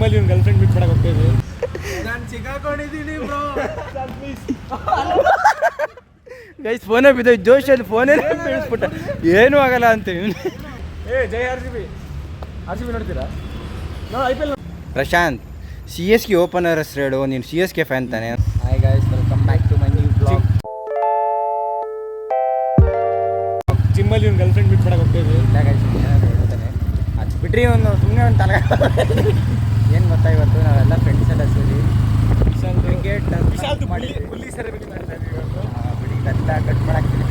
ಜಿಮ್ಮಲ್ಲಿ ಇವ್ನ girl friend meet ಮಾಡಕ್ಕೆ ಹೋಗ್ತೀವಿ. ನಾನು ಸಿಕ್ಕಾಕೊಂಡಿದ್ದೀನಿ ಬ್ರೋ, ಪ್ಲೀಸ್ ಗೈಸ್ ಫೋನೇ ಬಿದ್ದು ಜೋಶಲ್ಲಿ ಫೋನೇ ಬೀಳಿಸ್ಬಿಟ್ಟ, ಏನೂ ಆಗಲ್ಲ ಅಂತೀವಿ. ಜೈ ಆರ್ ಸಿ ಬಿ ನೋಡ್ತೀರಾ? ನಾವು IPL. ಪ್ರಶಾಂತ್, CSK ಓಪನರ್ ಹೆಸರು ಹೇಳು, ನೀನು CSK ಫ್ಯಾನ್ ತಾನೆ? Hi guys, welcome back to my new blog. ಜಿಮ್ಮಲ್ಲಿ ಇವ್ನ ಗರ್ಲ್ ಫ್ರೆಂಡ್ ಮೀಟ್ ಮಾಡಕ್ಕೆ ಹೋಗ್ತೀವಿ. ಇಲ್ಲ ಗೈಸ್, ಹೇಳ್ತಾನೆ ಅದು ಬಿಡ್ರಿ, ಸುಮ್ಮನೆ ಒಂದು ತಲೆ ಏನು ಗೊತ್ತಾ, ಇವತ್ತು ನಾವೆಲ್ಲ ಫ್ರೆಂಡ್ಸ್ ಎಲ್ಲ ಸೇರಿ ಕ್ರಿಕೆಟ್ ಮಾಡಿದ್ವಿ. ಪುಲ್ಲಿ ಸೆರೆಮನಿ ಮಾಡ್ತಾ ಇದ್ದೀವಿ ಇವತ್ತು. ಬಿಡಿ ಎಲ್ಲ ಕಟ್ ಮಾಡಾಕ್ತೀನಿ,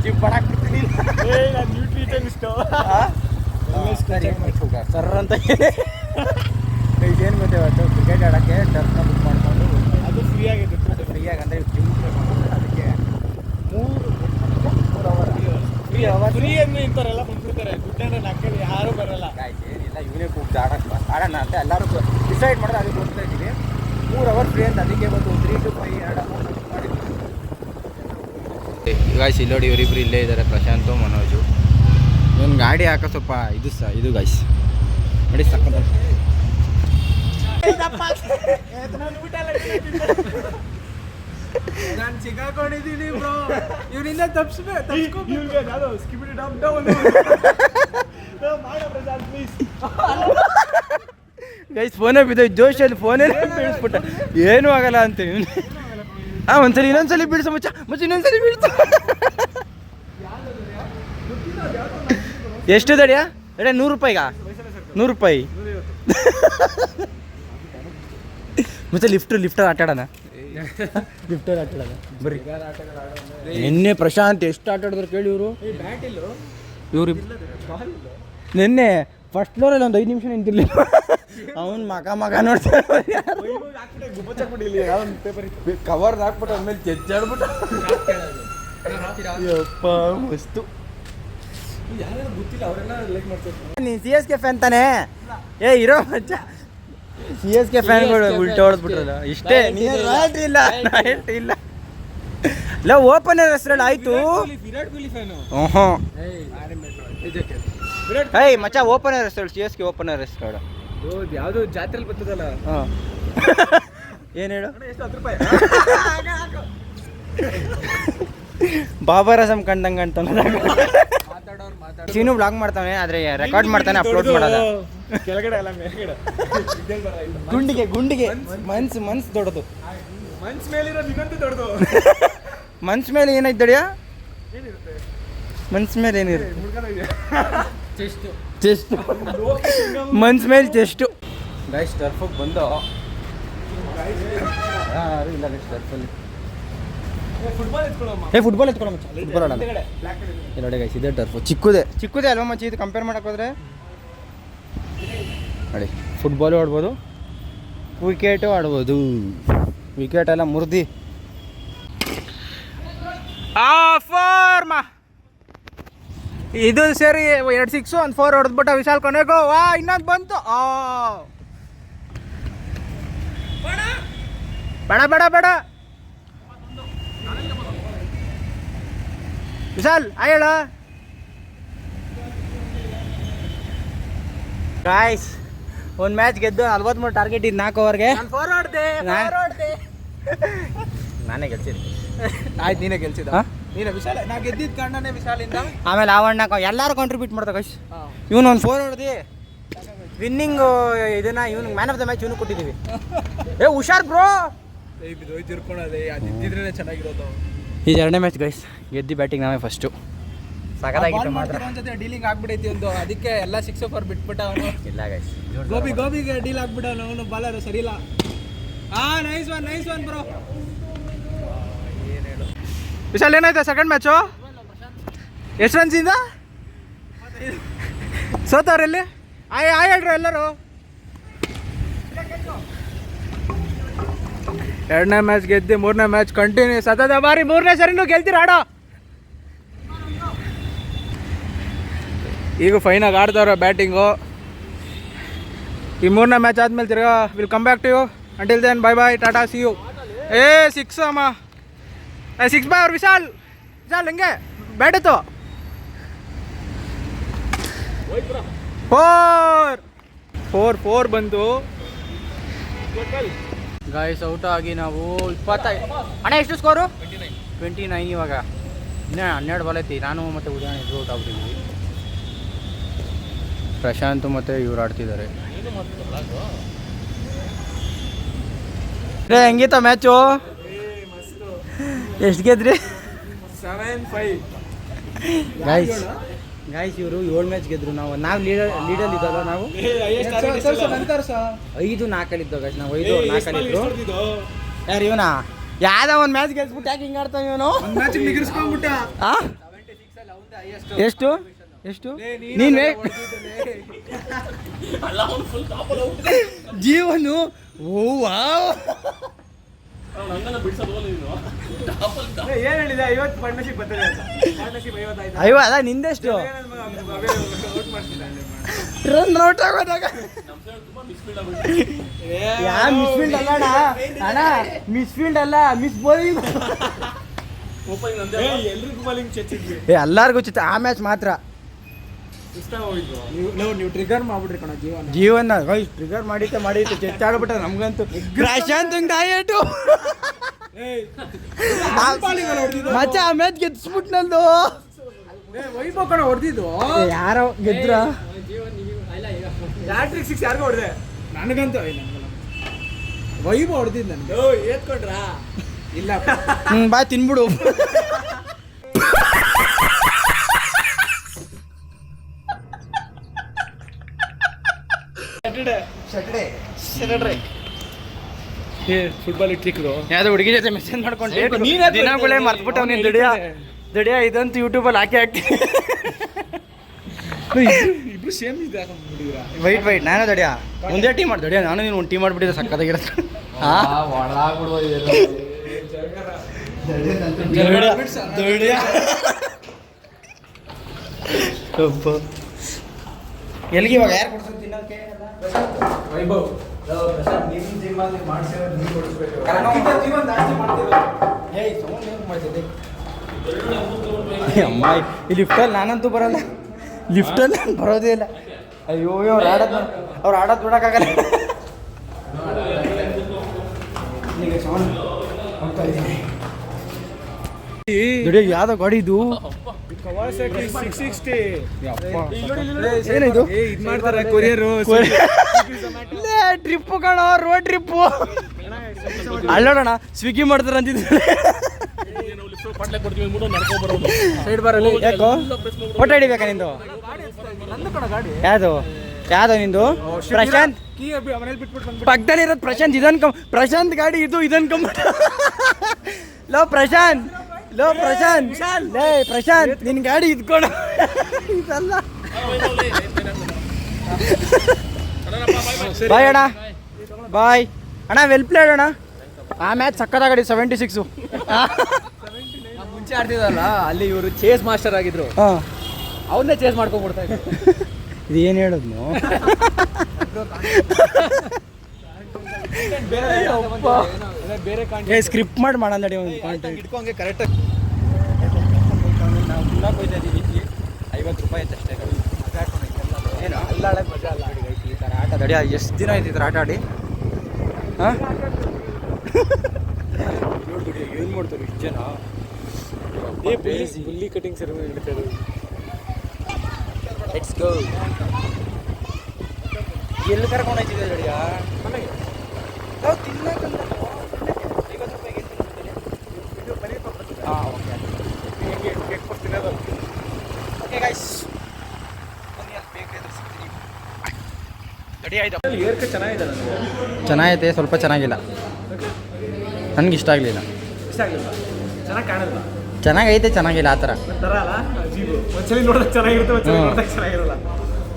ಜಿಮ್ ಮಾಡಾಕ್ಬಿಡ್ತೀನಿ. ನಾನು ನ್ಯೂಟ್ರಿಷನ್ ಇಷ್ಟು ಸರ್ ಅಂತ ಇದೇನು ಗೊತ್ತೇ, ಇವತ್ತು ಕ್ರಿಕೆಟ್ ಆಡೋಕ್ಕೆ ಟರ್ಫ್ನ ಬುಕ್ ಮಾಡಿಕೊಂಡು ಅದು ಫ್ರೀ ಆಗಿದೆ. ಫ್ರೀಯಾಗಿ ಅಂದರೆ ಜಿಮ್ ಅದಕ್ಕೆ 3 ಅವರ್ ಫ್ರೀ ಅಂದ್ರೆ ಇಂಥವ್ರೆಲ್ಲ ಬಂದ್ಬಿಡ್ತಾರೆ, ದುಡ್ಡನ್ನ ಹಾಕಿ ಯಾರೂ ಬರಲ್ಲ. ಏನಿಲ್ಲ, ಇವನೇ ಕೂಗ್ದು ಆಡೋಣ ಅಂತ ಎಲ್ಲರೂ ಡಿಸೈಡ್ ಮಾಡೋದು, ಅದಕ್ಕೆ ಹೋಗ್ತಾ ಇದ್ದೀವಿ. 3 ಅವರ್ ಫ್ರೀ ಅಂತ, ಅದಕ್ಕೆ ಒಂದು 3 to 5 ಮಾಡಿದ್ವಿ. ಗಾಯ್ಸ್ ಇಲ್ಲಿ ನೋಡಿ, ಇವರಿಬ್ರು ಇಲ್ಲೇ ಇದ್ದಾರೆ, ಪ್ರಶಾಂತು ಮನೋಜು. ಒಂದು ಗಾಡಿ ಹಾಕೋ ಸ್ವಲ್ಪ ಇದು ಗಾಯ್ಸ್ ನೋಡಿ, ಸಕ್ಕತ್ತ ನಾನು ಸಿಕ್ಕಾಕೊಂಡಿದ್ದೀನಿ ಬ್ರೋ, ಇವನಿಂದ ತಪ್ಪಿಸ್ಬೇಕು. ಪ್ಲೀಸ್ ಗೈಸ್ ಫೋನೇ ಬಿದ್ದು ಜೋಶಲ್ಲಿ ಫೋನೇ ಬೀಳಿಸ್ಬಿಟ್ಟ, ಏನೂ ಆಗಲ್ಲ ಅಂತೀವಿ. ಒಂದ್ಸಲಿ ಇನ್ನೊಂದ್ಸಲಿ ಬೀಳ್ಸ ಮುಚ್ಚ ಇನ್ನೊಂದ್ಸಲಿ ಬೀಳ್ಸ. ಎಷ್ಟು ದಡಿಯಾ ಎಡೆ? 100 ರೂಪಾಯಿಗಾ? 100 ರೂಪಾಯಿ ಮತ್ತೆ ಲಿಫ್ಟರ್ ಆಟಾಡೋಣ, ಬರ್ರಿ. ನಿನ್ನೆ ಪ್ರಶಾಂತ್ ಎಷ್ಟು ಆಟ ಆಡಿದ್ರು ಕೇಳಿ ಇವರು. ನಿನ್ನೆ ಫಸ್ಟ್ ಫ್ಲೋರಲ್ಲಿ ಒಂದು 5 ನಿಮಿಷ ನಿಂತಿರ್ಲಿಲ್ಲ, ಅವನು ಮಗ ನೋಡ್ತಾರೆ, ಕವರ್ ಹಾಕ್ಬಿಟ್ಟು ಆದ್ಮೇಲೆ ಚೆಚ್ಚಾಡ್ಬಿಟ್ಟು ಯಪ್ಪ ಮಸ್ತು. ಗೊತ್ತಿಲ್ಲ, ಅವರೆಲ್ಲ ಲೈಕ್ ಮಾಡ್ತಾರೆ. ನೀನು CSK ಫ್ಯಾನ್ ತಾನೆ? ಇರೋ ಮಚ್ಚ, CSK ಫ್ಯಾನ್ಗಳು ಉಲ್ಟಾ ಹೊಡೆದ್ಬಿಟ್ರಲ್ಲ. ಇಷ್ಟೇ, ಇಲ್ಲ ಇಲ್ಲ ಓಪನರ್ ಹೆಸರಲ್ಲಿ ಆಯ್ತು. ವಿರಾಟ್ ಕೊಹ್ಲಿ ಫ್ಯಾನು. ಮಚ್ಚ ಓಪನರ್ ಹೆಸರು, CSK ಓಪನರ್ ಹೆಸರು ಯಾವುದು ಜಾತ್ರೆಯಲ್ಲಿ ಬರ್ತದಲ್ಲ. ಏನು ಹೇಳು? ಎಷ್ಟು? 10 ರೂಪಾಯಿ. ಬಾಬಾ ರಸಮ್ ಕಂಡಂಗೆ ಅಂತ ಸೀನು ಬ್ಲಾಗ್ ಮಾಡ್ತಾನೆ, ಆದರೆ ರೆಕಾರ್ಡ್ ಮಾಡ್ತಾನೆ, ಅಪ್ಲೋಡ್ ಮಾಡೋದ. ಕೆಳಗಡೆ ಅಲ್ಲ, ಮೇಲ್ಗಡೆ. ಗುಂಡಿಗೆ ಮನ್ಸ್ ದೊಡ್ಡದು. ಮನ್ಸ್ ಮೇಲಿರೋ ನಿನ್ನಂತೂ ದೊಡ್ಡದು. ಮನ್ಸ್ ಮೇಲೆ ಏನಾಯ್ತು ದಡಿಯಾ? ಮನ್ಸ್ ಮೇಲೆ ಏನಿರುತ್ತೆ? ಚೆಸ್ಟ್. ಮನ್ಸ್ ಮೇಲೆ ಚೆಸ್ಟು. ಗೈಸ್ ಟರ್ಫಿಗೆ ಬಂದು ಯಾರು ಇಲ್ಲ ಗೈಸ್ ಟರ್ಫಲ್ಲಿ. ಫುಟ್ಬಾಲ್ ಎತ್ಕೊಳ್ಳೋ ಮಚ್ಚ, ಫುಟ್ಬಾಲ್ ಆಡೋಣ. ಇಲ್ಲ ನೋಡಿ ಗೈಸ್, ಇದೇ ಟರ್ಫು. ಚಿಕ್ಕದೇ ಅಲ್ವಾ ಮಚ್ಚ, ಇದು ಕಂಪೇರ್ ಮಾಡೋಕ್ಕೋದ್ರೆ ನೋಡಿ, ಫುಟ್ಬಾಲು ಆಡ್ಬೋದು, ಕ್ರಿಕೆಟು ಆಡ್ಬೋದು. ವಿಕೆಟ್ ಎಲ್ಲ ಮುರಿದು ಇದು ಸೇರಿ 2 6 1 4 ಹೊಡೆದ್ಬಿಟ್ಟ ವಿಶಾಲ್. ಕೊನೆಗೂ ಇನ್ನೊಂದು ಬಂತು. ಬೇಡ ವಿಶಾಲ್ ಹೇಳ. ಗಾಯ್ಸ್, ಒಂದು ಮ್ಯಾಚ್ ಗೆದ್ದು 43 ಟಾರ್ಗೆಟ್ ಇದ್ದು 4 ಓವರ್ಗೆ ನಾನೇ ಗೆಲ್ಸಿದ್ದೆ. ಆಯ್ತು, ನೀನೇ ಗೆಲ್ಸಿದ. ನೀನೇ ವಿಶಾಲ, ನಾ ಗೆದ್ದಿದ್ದ ಕಾರಣನೇ ವಿಶಾಲಿಂದ. ಆಮೇಲೆ ಆವಣ್ಣ ಎಲ್ಲರೂ ಕಾಂಟ್ರಿಬ್ಯೂಟ್ ಮಾಡ್ತಾರೆ ಗೈಸ್. ಇವನು ಒಂದು 4 ಹೊಡೆದು ವಿನ್ನಿಂಗ್ ಇದನ್ನ ಇವನಿಗೆ ಮ್ಯಾನ್ ಆಫ್ ದ ಮ್ಯಾಚ್ ಇವನು ಕೊಟ್ಟಿದ್ದೀವಿ. ಹುಷಾರ್ ಬ್ರೋ, ತಿರ್ಕೊಳ್ಳೋದೆ ಅದಿದ್ದಿದ್ರೆ ಚೆನ್ನಾಗಿರೋದು. ಇದು 2ನೇ ಮ್ಯಾಚ್ ಗೈಸ್, ಗೆದ್ದಿ ಬ್ಯಾಟಿಂಗ್ ನಾವೇ ಫಸ್ಟು. ಸಖತ್ತಾಗಿತ್ತು ಮಾತ್ರ. ಒಂದ್ಸತಿ ಡೀಲಿಂಗ್ ಆಗ್ಬಿಡೈತಿ ಒಂದು, ಅದಕ್ಕೆ ಎಲ್ಲ 6 ಓವರ್ ಬಿಟ್ಬಿಟ್ಟ ಅವನು. ಇಲ್ಲ ಗೈಸ್, ಗೋಬಿಗೆ ಡೀಲ್ ಆಗ್ಬಿಟ್ಟ ಅವನು, ಬಾಲರ್ ಸರಿ ಇಲ್ಲ. Nice one bro. ವಿಶಾಲ್ ಏನಾಯ್ತು ಸೆಕೆಂಡ್ ಮ್ಯಾಚು? ಎಷ್ಟು ರನ್ಸಿಂದ ಸೋತವ್ರಲ್ಲಿ? ಹೇಳ್ರು ಎಲ್ಲರೂ. 2ನೇ ಮ್ಯಾಚ್ ಗೆದ್ದು 3ನೇ ಮ್ಯಾಚ್ ಕಂಟಿನ್ಯೂ ಸತತ ಬಾರಿ 3ನೇ ಸರಿನೂ ಗೆಲ್ತೀರ ಆಡೋ. ಈಗ ಫೈನಾಗಿ ಆಡ್ದವ್ರ ಬ್ಯಾಟಿಂಗು. ಈ 3ನೇ ಮ್ಯಾಚ್ ಆದ್ಮೇಲೆ ತಿರ್ಗಾ will come back to you. Until then bye tata, see you. 6 ಅಮ್ಮ, 6 ಬೈ ಅವ್ರು. ವಿಶಾಲ್ ಹಂಗೆ ಬ್ಯಾಟ್ ಇತ್ತು. 4 ಬಂತು. ಗಾಯ್ಸ್ ಔಟ್ ಆಗಿ ನಾವು 25. ಅಣ್ಣ ಎಷ್ಟು ಸ್ಕೋರು? 29 ಇವಾಗ. ಇನ್ನೂ 12 ಬಾಲ್ ಐತಿ. ನಾನು ಮತ್ತು ಉದಯಣ್ಣ ಇಬ್ಬರು ಔಟ್ ಆಗ್ಬಿಟ್ಟಿದ್ವಿ. ಪ್ರಶಾಂತ್ ಮತ್ತು ಇವ್ರು ಆಡ್ತಿದ್ದಾರೆ. ಹೆಂಗಿತ್ತ ಮ್ಯಾಚು? ಎಷ್ಟು ಗೆದ್ರಿ? 7-5. ಗಾಯ್ಸ್ ಇವರು 7 ಮ್ಯಾಚ್ ಗೆದ್ರು. ನಾವು ಲೀಡಲ್ಲಿ ಇದ್ದಲ್ಲ ನಾವು 5-4 ಇದ್ದೋ ಗಾಯ್ಸ್. ನಾವು 5-4 ಇದ್ರು. ಯಾರು ಇವನಾ? ಯಾವ್ದೋ ಒಂದು ಮ್ಯಾಚ್ ಗೆಲ್ಸ್ಬಿಟ್ಟು ಯಾಕೆ ಹಿಂಗೆ ಆಡ್ತಾವ ಇವನು? ಎಷ್ಟು ನೀನು ಜೀವನು. ಓ ವಾವ್, ಅಯ್ಯೋ ಅದ ನಿಂದೆಷ್ಟು ರನ್ ಔಟ್ ಆಗೋದಾಗ? ಯಾ ಮಿಸ್ಫೀಲ್ಡ್ ಅಲ್ಲ ಅಣ್ಣ, ಮಿಸ್ಫೀಲ್ಡ್ ಅಲ್ಲ, ಮಿಸ್ ಬೌಲಿಂಗ್. ಎಲ್ಲರಿಗೂ ಚಿತ್ತ ಆ ಮ್ಯಾಚ್ ಮಾತ್ರ. ನೀವು ಟ್ರಿಗರ್ ಮಾಡ್ಬಿಟ್ರಿ ಕಣ ಜೀವನ ಟ್ರಿಗರ್ ಮಾಡಿತ್ತು ಚೆಚ್ಚಾಡ್ಬಿಟ್ಟ ನಮ್ಗಂತೂ. ಪ್ರಶಾಂತ್ ಡಯಟು ಮಚ್ಚ ಆ ಮ್ಯಾಚ್ ಗೆದ್ಸ್ಬಿಟ್ನಲ್ದು. ವೈಭವ್ ಕಣ ಹೊಡೆದಿದ್ದು. ಯಾರೋ ಗೆದ್ರ ಹ್ಯಾಟ್ರಿಕ್ 6 ಯಾರಿಗೂ ಹೊಡೆದೆ? ನನಗಂತೂ ವೈಭವ್ ಹೊಡೆದಿದ್ದು. ನನಗೆ ಏತ್ಕೊಂಡ್ರಾ? ಇಲ್ಲ ಬಾ ತಿನ್ಬಿಡು. ಫುಟ್ಬಾಲ್ ಇಟ್ಟಿಕ್ರು ಯಾವ್ದು ಹುಡುಗಿ ಜೊತೆ ಮೆಸೇಜ್ ಮಾಡ್ಕೊಂಡು ದಿನಗಳೇ ಮರ್ತ್ಬಿಟ್ಟವ್ ನೀನು. ದಡಿಯ ಇದಂತೂ ಯೂಟ್ಯೂಬಲ್ಲಿ ಹಾಕ್ತೀನಿ. ಇಬ್ರು ಸೇಮ್ ಇದೆ. ವೈಟ್ ನಾನು ದಡಿಯ ಒಂದೇ ಟೀಮ್ ಮಾಡಿ ದಡಿಯ ನಾನು ನೀನು ಒಂದು ಟೀಮ್ ಮಾಡಿಬಿಟ್ಟಿದ್ದೆ ಸಕ್ಕತ್ತಾಗಿರುತ್ತೆ. ಎಲ್ಲಿಗೆ ಇವಾಗ ಯಾರು ಕೊಡ್ಸೋದು ತಿನ್ನೋಕ್ಕೆ? ವೈಭವ್ ಅಮ್ಮ ಈ ಲಿಫ್ಟಲ್ಲಿ ನಾನಂತೂ ಬರಲ್ಲ. ಲಿಫ್ಟಲ್ಲಿ ನಾನು ಬರೋದೇ ಇಲ್ಲ. ಅಯ್ಯೋ ಅವ್ರು ಆಡೋದು ಬಿಡೋಕ್ಕಾಗಲ್ಲ. ದುಡಿಯ ಯಾವ್ದೋ ಗಾಡಿ ಇದು? ಕವಾಸಕಿ 660. ಏನಿದು? ಇದು ಮಾಡ್ತಾರೆ ಕೊರಿಯರು. ಟ್ರಿಪ್ಪು ಕಣೋ, ರೋಡ್ ಟ್ರಿಪ್ಪು. ಅಲ್ಲೋಡೋಣ ಸ್ವಿಗ್ಗಿ ಮಾಡ್ತಾರೆ ಅಂತಿದ್ದಾರೆ. ಸೈಡ್ ಬರಲಿ. ಯಾಕೋ ಫೋಟೋ ಹಿಡಿಬೇಕಾ ನಿಂದು? ಯಾವ್ದು ನಿಂದು? ಪ್ರಶಾಂತ್ ಪಕ್ಕದಲ್ಲಿರೋದು ಪ್ರಶಾಂತ್. ಪ್ರಶಾಂತ್ ಗಾಡಿ ಇದು. ಲೋ ಪ್ರಶಾಂತ್ ನಿನ್ ಗಾಡಿ ಇದ್ಕೊಡ. ಇದಲ್ಲ. ಬಾಯ್ ಅಣ್ಣ, ಬಾಯ್ ಅಣ್ಣ. ವೆಲ್ ಪ್ಲೇಡ್ ಅಣ್ಣ. ಆ ಮ್ಯಾಚ್ ಸಕ್ಕತ್ತಾಗಡಿ. 76 ಮುಂಚೆ ಆಡ್ತಿದ್ದಲ್ಲ ಅಲ್ಲಿ ಇವರು ಚೇಸ್ ಮಾಸ್ಟರ್ ಆಗಿದ್ರು. ಅವನ್ನೇ ಚೇಸ್ ಮಾಡ್ಕೊಂಡ್ಬಿಡ್ತಾ ಇದ್ರು. ಇದು ಏನು ಹೇಳಿದ್ನು? ಬೇರೆ ಸ್ಕ್ರಿಪ್ಟ್ ಮಾಡಿ ಮಾಡೋಣ ಒಂದು ಕಾಂಟೆಂಟ್ ಇಟ್ಕೊಂಗೆ ಕರೆಕ್ಟಾಗಿ. ನಾವು ಪುನಃ ಹೋಯ್ತಾ ಇದ್ದೀವಿ. 50 ರೂಪಾಯಿ ಅಷ್ಟೇ. ಏನು ಅಲ್ಲ ಆಡೋದು ಮಜಾ ಅಲ್ಲ ಈ ಥರ ಆಟ. ದಡಿಯ ಎಷ್ಟು ದಿನ ಆಯ್ತು ಈ ಥರ ಆಟ ಆಡಿ? ಹಾಂ ಏನು ಮಾಡ್ತಾರೆ ಇಷ್ಟು ಜನ? ಬುಲ್ಲಿ ಕಟಿಂಗ್ ಸರ್ ಇಡ್ತಾರೆ. Let's go. ಎಲ್ಲಿ ಕರ್ಕೊಂಡು ಹೋಗ್ತಿದ್ದೆ ದಡಿಯ? ನಾವು ತಿನ್ನಕ್ಕಂತ 50 ರೂಪಾಯಿಗೆ ಇದು ಪನೀರ್ ಪಪ್ಪತ್ತು. ಹಾಂ ಓಕೆ. ಹೆಂಗೆ ಕೇಕ್ ಕೊಡ್ತೀನಿ ಅದು. ಓಕೆ ಗೈಸ್, ಬನ್ನಿ ಅಲ್ಲಿ ಬೇಕಾದ್ರೆ ಸಿಗ್ತೀನಿ. ರೆಡಿ ಆಯ್ತು. ಏರ್ಕ ಚೆನ್ನಾಗಿದೆ ನನಗೆ. ಚೆನ್ನಾಗೈತೆ, ಸ್ವಲ್ಪ ಚೆನ್ನಾಗಿಲ್ಲ. ನನಗೆ ಇಷ್ಟ ಆಗಲಿಲ್ಲ. ಇಷ್ಟ ಆಗಿಲ್ಲ, ಚೆನ್ನಾಗಿ ಕಾಣಲ್ಲ. ಚೆನ್ನಾಗೈತೆ, ಚೆನ್ನಾಗಿಲ್ಲ ಆ ಥರ. ಥರ ಅಲ್ಲ ಅಜೀಬು. ಒಂದ್ಸಲಿ ನೋಡೋಕೆ ಚೆನ್ನಾಗಿರುತ್ತೆ, ಒಂದ್ಸಲಿ ನೋಡೋಕೆ ಚೆನ್ನಾಗಿರಲ್ಲ.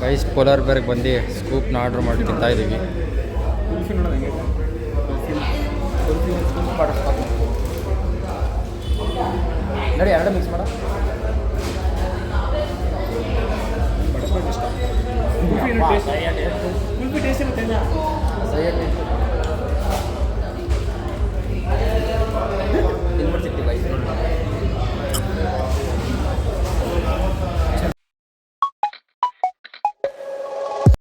ಗೈಸ್ ಪೋಲಾರ್ ಬೇರ್ಗೆ ಬಂದು ಸ್ಕೂಪ್ನ ಆರ್ಡ್ರ್ ಮಾಡಿ ತಿಂತಾ ಇದ್ದೀವಿ. ಕುಲ್ಫಿ ನೋಡೋದು ಹೆಂಗೆ? ಸ್ಕೂಪ್ ಮಾಡಿಸ್ಬೇಕು ನೋಡಿ. ಎರಡು ಮಿಕ್ಸ್ ಮಾಡ. ಕುಲ್ಫಿ ಟೇಸ್ಟ್ ಇರುತ್ತೆ.